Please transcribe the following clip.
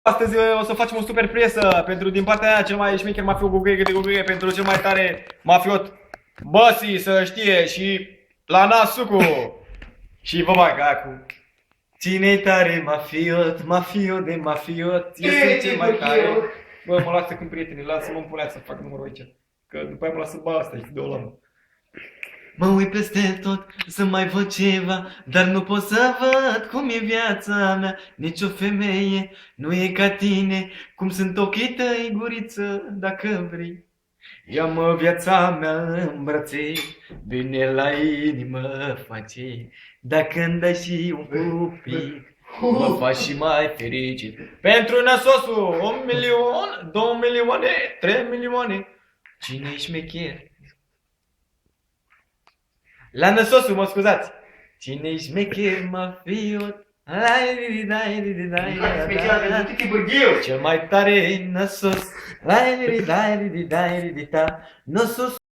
Astăzi o să facem o super presă pentru din partea aia cel mai șmecher mafiot Guguie pentru cel mai tare mafiot Băsi să știe și la Nasuku și Vămacacu. Cine-i tare mafiot, mafiot de mafiot, este cel mai tare. Bă, mă lasă când prietenii, lasă-mă în pulea să fac numărul aici. Că după aia mă lasă ba asta și de o lamă. Mă uit peste tot să mai văd ceva, dar nu pot să văd cum e viața mea. Nici o femeie nu e ca tine, cum sunt ochii tăi, guriță, dacă vrei. Ia-mă viața mea în brațe, bine la inimă face. Dacă îmi dai și un pupic, mă faci și mai fericit. Pentru Năsosu, 1 milion, 2 milioane, 3 milioane. Cine-i șmecher? La Năsosu, mă scuzați. Cine-i șmecher, mafiot? Cel mai tare năsos, năsos.